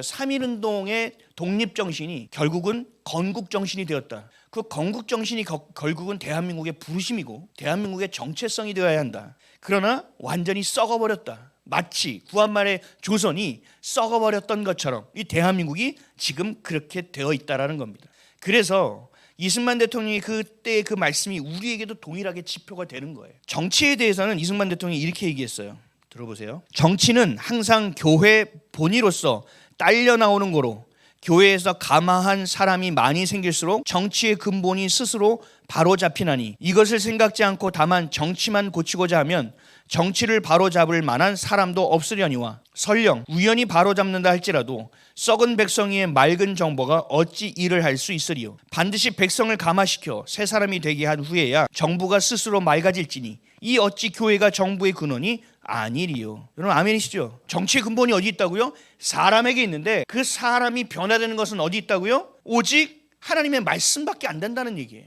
3.1운동의 독립정신이 결국은 건국정신이 되었다. 그 건국정신이 결국은 대한민국의 부르심이고 대한민국의 정체성이 되어야 한다. 그러나 완전히 썩어버렸다. 마치 구한말의 조선이 썩어버렸던 것처럼 이 대한민국이 지금 그렇게 되어 있다는 겁니다. 그래서 이승만 대통령이 그때 그 말씀이 우리에게도 동일하게 지표가 되는 거예요. 정치에 대해서는 이승만 대통령이 이렇게 얘기했어요. 들어보세요. 정치는 항상 교회 본의로서 딸려 나오는 거로 교회에서 감화한 사람이 많이 생길수록 정치의 근본이 스스로 바로잡히나니 이것을 생각지 않고 다만 정치만 고치고자 하면 정치를 바로잡을 만한 사람도 없으려니와 설령 우연히 바로잡는다 할지라도 썩은 백성이의 맑은 정보가 어찌 일을 할 수 있으리요. 반드시 백성을 감화시켜 새 사람이 되게 한 후에야 정부가 스스로 맑아질지니 이 어찌 교회가 정부의 근원이 아니리요. 여러분 아멘이시죠? 정치의 근본이 어디 있다고요? 사람에게 있는데 그 사람이 변화되는 것은 어디 있다고요? 오직 하나님의 말씀밖에 안 된다는 얘기예요.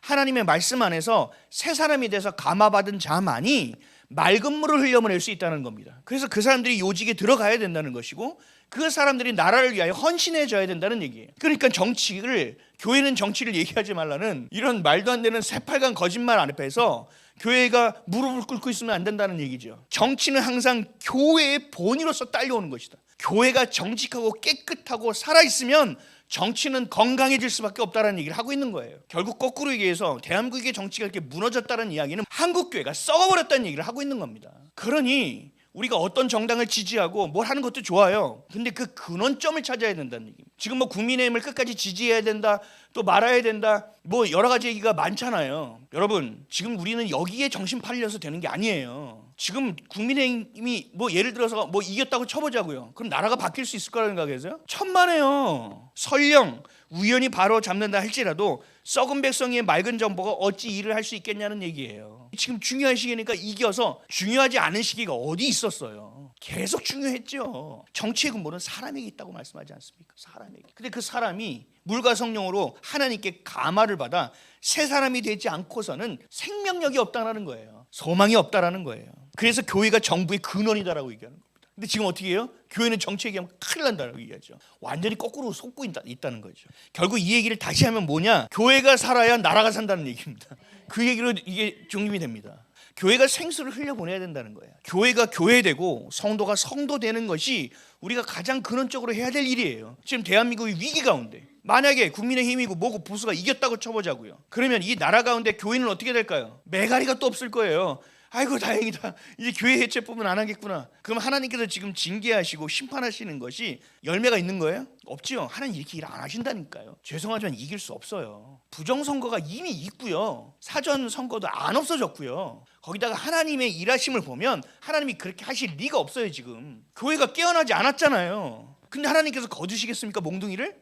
하나님의 말씀 안에서 새 사람이 돼서 감화받은 자만이 맑은 물을 흘려보낼 수 있다는 겁니다. 그래서 그 사람들이 요직에 들어가야 된다는 것이고 그 사람들이 나라를 위하여 헌신해져야 된다는 얘기예요. 그러니까 정치를, 교회는 정치를 얘기하지 말라는 이런 말도 안 되는 새빨간 거짓말 앞에서 교회가 무릎을 꿇고 있으면 안 된다는 얘기죠. 정치는 항상 교회의 본의로서 딸려오는 것이다. 교회가 정직하고 깨끗하고 살아있으면 정치는 건강해질 수밖에 없다는 얘기를 하고 있는 거예요. 결국 거꾸로 얘기해서 대한민국의 정치가 이렇게 무너졌다는 이야기는 한국교회가 썩어버렸다는 얘기를 하고 있는 겁니다. 그러니 우리가 어떤 정당을 지지하고 뭘 하는 것도 좋아요. 근데 그 근원점을 찾아야 된다는 얘기입니다. 지금 뭐 국민의힘을 끝까지 지지해야 된다, 또 말아야 된다, 뭐 여러 가지 얘기가 많잖아요. 여러분, 지금 우리는 여기에 정신 팔려서 되는 게 아니에요. 지금 국민의힘이 뭐 예를 들어서 뭐 이겼다고 쳐보자고요. 그럼 나라가 바뀔 수 있을 거라는 생각에서요? 천만에요. 설령 우연히 바로 잡는다 할지라도 썩은 백성의 맑은 정보가 어찌 일을 할 수 있겠냐는 얘기예요. 지금 중요한 시기니까 이겨서 중요하지 않은 시기가 어디 있었어요. 계속 중요했죠. 정치의 근본은 사람에게 있다고 말씀하지 않습니까? 사람에게. 근데 그 사람이 물과 성령으로 하나님께 감화를 받아 새 사람이 되지 않고서는 생명력이 없다는 거예요. 소망이 없다라는 거예요. 그래서 교회가 정부의 근원이다라고 얘기하는 겁니다. 근데 지금 어떻게 해요? 교회는 정치 얘기하면 큰일 난다고 얘기하죠. 완전히 거꾸로 속고 있다는 거죠. 결국 이 얘기를 다시 하면 뭐냐? 교회가 살아야 나라가 산다는 얘기입니다. 그 얘기로 이게 중립이 됩니다. 교회가 생수를 흘려보내야 된다는 거예요. 교회가 교회되고 성도가 성도되는 것이 우리가 가장 근원적으로 해야 될 일이에요. 지금 대한민국이 위기 가운데 만약에 국민의힘이고 뭐고 보수가 이겼다고 쳐보자고요. 그러면 이 나라 가운데 교회는 어떻게 될까요? 메가리가 또 없을 거예요. 아이고 다행이다. 이제 교회 해체법은 안 하겠구나. 그럼 하나님께서 지금 징계하시고 심판하시는 것이 열매가 있는 거예요? 없지요. 하나님 이렇게 일 안 하신다니까요. 죄송하지만 이길 수 없어요. 부정선거가 이미 있고요. 사전선거도 안 없어졌고요. 거기다가 하나님의 일하심을 보면 하나님이 그렇게 하실 리가 없어요. 지금 교회가 깨어나지 않았잖아요. 근데 하나님께서 거두시겠습니까? 몽둥이를?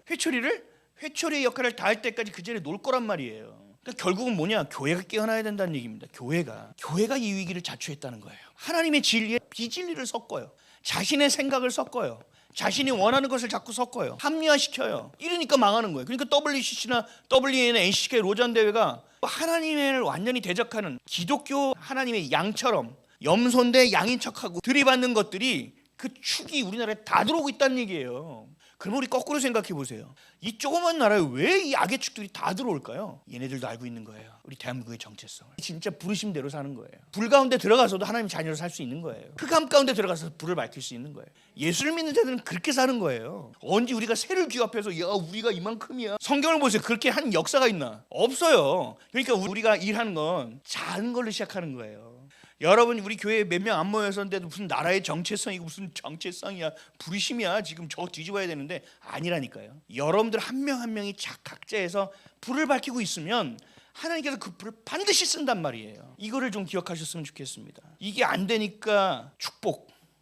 회초리의 역할을 다할 때까지 그 자리에 놓을 거란 말이에요. 그러니까 결국은 뭐냐? 교회가 깨어나야 된다는 얘기입니다. 교회가 이 위기를 자초했다는 거예요. 하나님의 진리에 비진리를 섞어요. 자신의 생각을 섞어요. 자신이 원하는 것을 자꾸 섞어요. 합리화시켜요. 이러니까 망하는 거예요. 그러니까 WCC나 WNA, NCK 로잔 대회가 하나님을 완전히 대적하는 기독교 하나님의 양처럼 염소 대 양인 척하고 들이받는 것들이 그 축이 우리나라에 다 들어오고 있다는 얘기예요. 그럼 우리 거꾸로 생각해 보세요. 이 조그만 나라에 왜 이 악의 축들이 다 들어올까요? 얘네들도 알고 있는 거예요. 우리 대한민국의 정체성을. 진짜 부르심대로 사는 거예요. 불 가운데 들어가서도 하나님 자녀로 살 수 있는 거예요. 흑암 가운데 들어가서 불을 밝힐 수 있는 거예요. 예수를 믿는 자들은 그렇게 사는 거예요. 언제 우리가 새를 귀합해서 야 우리가 이만큼이야. 성경을 보세요. 그렇게 한 역사가 있나? 없어요. 그러니까 우리가 일하는 건 작은 걸로 시작하는 거예요. 여러분 우리 교회에 몇 명 안 모였었는데도 무슨 나라의 정체성이고 무슨 정체성이야 부르심이야 지금 저 뒤집어야 되는데 아니라니까요. 여러분들 한 명 한 명이 각자에서 불을 밝히고 있으면 하나님께서 그 불을 반드시 쓴단 말이에요. 이거를 좀 기억하셨으면 좋겠습니다. 이게 안 되니까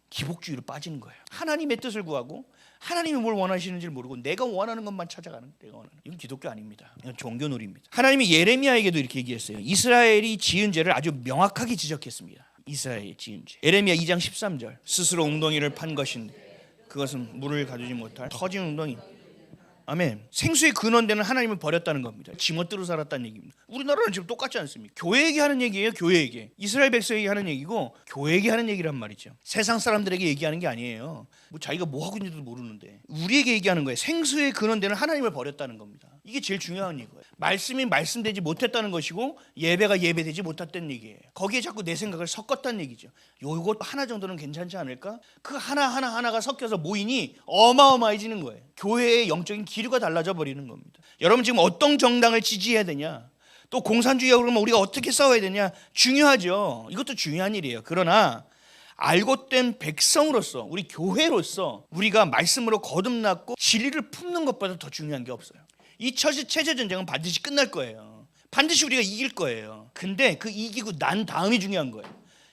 기복주의로 빠지는 거예요. 하나님의 뜻을 구하고 하나님이 뭘 원하시는지를 모르고 내가 원하는 것만 찾아가는, 이건 기독교 아닙니다. 이건 종교놀이입니다. 하나님이 예레미야에게도 이렇게 얘기했어요. 이스라엘이 지은 죄를 아주 명확하게 지적했습니다. 이스라엘이 지은 죄. 예레미야 2장 13절. 스스로 웅덩이를 판 것인데 그것은 물을 가두지 못할 터진 웅덩이. 아멘. 생수의 근원되는 하나님을 버렸다는 겁니다. 지멋대로 살았다는 얘기입니다. 우리나라는 지금 똑같지 않습니까? 교회에게 하는 얘기예요. 교회에게. 이스라엘 백성에게 하는 얘기고 교회에게 하는 얘기란 말이죠. 세상 사람들에게 얘기하는 게 아니에요. 자기가 뭐 하고 있는지도 모르는데 우리에게 얘기하는 거예요. 생수의 근원되는 하나님을 버렸다는 겁니다. 이게 제일 중요한 얘기예요. 말씀이 말씀되지 못했다는 것이고 예배가 예배되지 못했다는 얘기예요. 거기에 자꾸 내 생각을 섞었다는 얘기죠. 요것 하나 정도는 괜찮지 않을까? 그 하나가 섞여서 모이니 어마어마해지는 거예요. 교회의 영적인 기류가 달라져 버리는 겁니다. 여러분 지금 어떤 정당을 지지해야 되냐? 또 공산주의하고 그러면 우리가 어떻게 싸워야 되냐? 중요하죠. 이것도 중요한 일이에요. 그러나 알고 된 백성으로서 우리 교회로서 우리가 말씀으로 거듭났고 진리를 품는 것보다 더 중요한 게 없어요. 이 체제 전쟁은 반드시 끝날 거예요. 반드시 우리가 이길 거예요. 근데 그 이기고 난 다음이 중요한 거예요.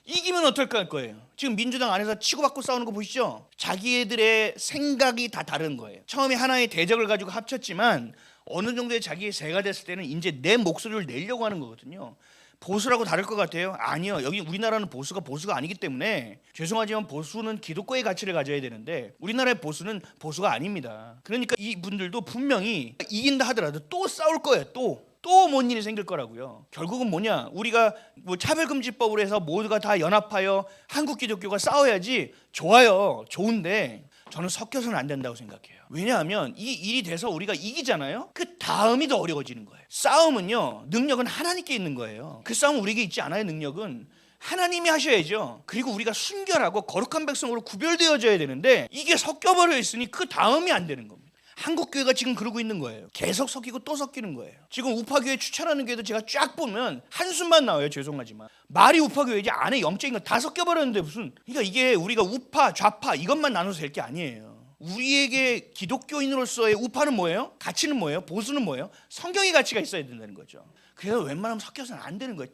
이기면 어떨까 할 거예요. 지금 민주당 안에서 치고받고 싸우는 거 보시죠. 자기들의 생각이 다 다른 거예요. 처음에 하나의 대적을 가지고 합쳤지만 어느 정도의 자기의 새가 됐을 때는 이제 내 목소리를 내려고 하는 거거든요. 보수라고 다를 것 같아요? 아니요. 여기 우리나라는 보수가 아니기 때문에 죄송하지만 보수는 기독교의 가치를 가져야 되는데 우리나라의 보수는 보수가 아닙니다. 그러니까 이분들도 분명히 이긴다 하더라도 또 싸울 거예요. 또 뭔 일이 생길 거라고요. 결국은 뭐냐? 우리가 뭐 차별금지법으로 해서 모두가 다 연합하여 한국 기독교가 싸워야지. 좋아요. 좋은데 저는 섞여서는 안 된다고 생각해요. 왜냐하면 이 일이 돼서 우리가 이기잖아요. 그 다음이 더 어려워지는 거예요. 싸움은요, 능력은 하나님께 있는 거예요. 그 싸움은 우리에게 있지 않아요. 능력은 하나님이 하셔야죠. 그리고 우리가 순결하고 거룩한 백성으로 구별되어져야 되는데 이게 섞여버려 있으니 그 다음이 안 되는 겁니다. 한국교회가 지금 그러고 있는 거예요. 계속 섞이고 또 섞이는 거예요. 지금 우파교회 추천하는 교회도 제가 쫙 보면 한숨만 나와요. 죄송하지만 말이 우파교회지 안에 영적인 거 다 섞여버렸는데 무슨, 그러니까 이게 우리가 우파 좌파 이것만 나눠서 될 게 아니에요. 우리에게 기독교인으로서의 우파는 뭐예요? 가치는 뭐예요? 보수는 뭐예요? 성경의 가치가 있어야 된다는 거죠. 그래서 웬만하면 섞여서는 안 되는 거예요.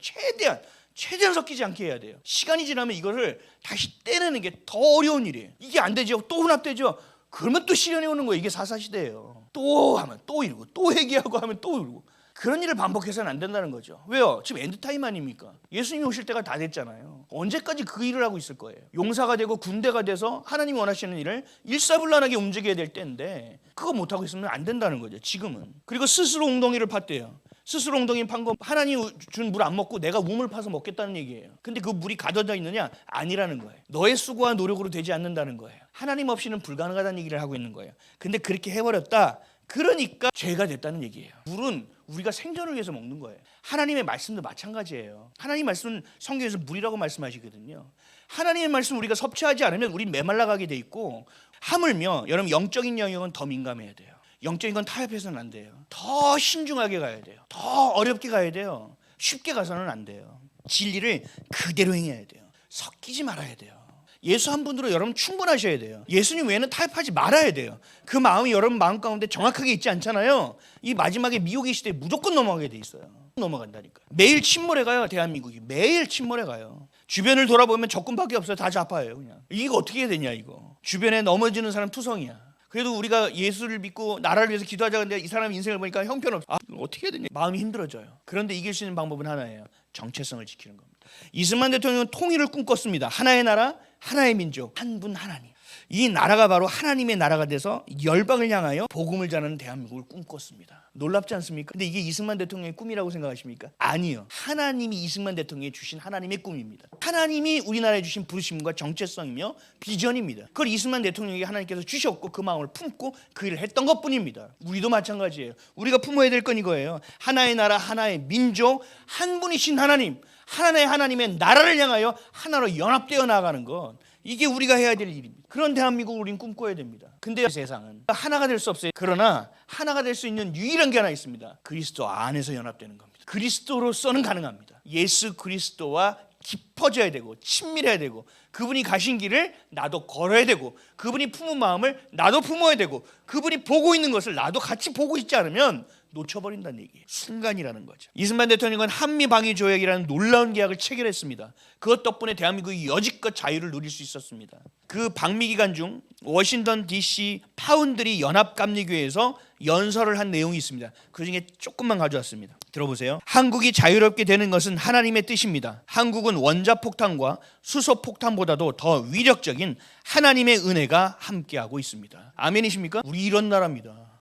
최대한 섞이지 않게 해야 돼요. 시간이 지나면 이거를 다시 떼내는 게 더 어려운 일이에요. 이게 안 되죠. 또 혼합되죠. 그러면 또 시련이 오는 거예요. 이게 사사시대예요. 또 하면 또 이러고 또 회개하고 하면 또 이러고 그런 일을 반복해서는 안 된다는 거죠. 왜요? 지금 엔드타임 아닙니까? 예수님이 오실 때가 다 됐잖아요. 언제까지 그 일을 하고 있을 거예요? 용사가 되고 군대가 돼서 하나님이 원하시는 일을 일사불란하게 움직여야 될 때인데 그거 못하고 있으면 안 된다는 거죠. 지금은. 그리고 스스로 웅덩이를 팠대요. 스스로 웅덩이 판 거 하나님 준 물 안 먹고 내가 우물 파서 먹겠다는 얘기예요. 근데 그 물이 가둬져 있느냐? 아니라는 거예요. 너의 수고와 노력으로 되지 않는다는 거예요. 하나님 없이는 불가능하다는 얘기를 하고 있는 거예요. 근데 그렇게 해버렸다. 그러니까 죄가 됐다는 얘기예요. 물은 우리가 생존을 위해서 먹는 거예요. 하나님의 말씀도 마찬가지예요. 하나님 말씀은 성경에서 물이라고 말씀하시거든요. 하나님의 말씀 우리가 섭취하지 않으면 우리 메말라가게 돼 있고, 하물며 여러분 영적인 영역은 더 민감해야 돼요. 영적인 건 타협해서는 안 돼요. 더 신중하게 가야 돼요. 더 어렵게 가야 돼요. 쉽게 가서는 안 돼요. 진리를 그대로 행해야 돼요. 섞이지 말아야 돼요. 예수 한 분으로 여러분 충분하셔야 돼요. 예수님 외에는 타협하지 말아야 돼요. 그 마음이 여러분 마음 가운데 정확하게 있지 않잖아요. 이 마지막에 미혹의 시대에 무조건 넘어가게 돼 있어요. 넘어간다니까. 매일 침몰해 가요. 대한민국이 매일 침몰해 가요. 주변을 돌아보면 적군밖에 없어요. 다 좌파예요. 그냥 이거 어떻게 해야 되냐 이거. 주변에 넘어지는 사람 투성이야. 그래도 우리가 예수를 믿고 나라를 위해서 기도하자. 근데 이 사람 인생을 보니까 형편없어. 어떻게 해야 되냐. 마음이 힘들어져요. 그런데 이길 수 있는 방법은 하나예요. 정체성을 지키는 겁니다. 이승만 대통령은 통일을 꿈꿨습니다. 하나의 나라, 하나의 민족, 한 분 하나님. 이 나라가 바로 하나님의 나라가 돼서 열방을 향하여 복음을 전하는 대한민국을 꿈꿨습니다. 놀랍지 않습니까? 근데 이게 이승만 대통령의 꿈이라고 생각하십니까? 아니요. 하나님이 이승만 대통령에 주신 하나님의 꿈입니다. 하나님이 우리나라에 주신 부르심과 정체성이며 비전입니다. 그걸 이승만 대통령에게 하나님께서 주셨고 그 마음을 품고 그 일을 했던 것뿐입니다. 우리도 마찬가지예요. 우리가 품어야 될 건 이거예요. 하나의 나라, 하나의 민족, 한 분이신 하나님, 하나님의 나라를 향하여 하나로 연합되어 나아가는 것, 이게 우리가 해야 될 일입니다. 그런 대한민국을 우린 꿈꿔야 됩니다. 근데 세상은 하나가 될 수 없어요. 그러나 하나가 될 수 있는 유일한 게 하나 있습니다. 그리스도 안에서 연합되는 겁니다. 그리스도로서는 가능합니다. 예수 그리스도와 깊어져야 되고 친밀해야 되고 그분이 가신 길을 나도 걸어야 되고 그분이 품은 마음을 나도 품어야 되고 그분이 보고 있는 것을 나도 같이 보고 있지 않으면 놓쳐버린다는 얘기예요. 순간이라는 거죠. 이승만 대통령은 한미방위조약이라는 놀라운 계약을 체결했습니다. 그것 덕분에 대한민국이 여지껏 자유를 누릴 수 있었습니다. 그 방미 기간 중 워싱턴 DC 파운드리 연합감리교회에서 연설을 한 내용이 있습니다. 그중에 조금만 가져왔습니다. 들어보세요. 한국이 자유롭게 되는 것은 하나님의 뜻입니다. 한국은 원자폭탄과 수소폭탄보다도 더 위력적인 하나님의 은혜가 함께하고 있습니다. 아멘이십니까? 우리 이런 나라입니다.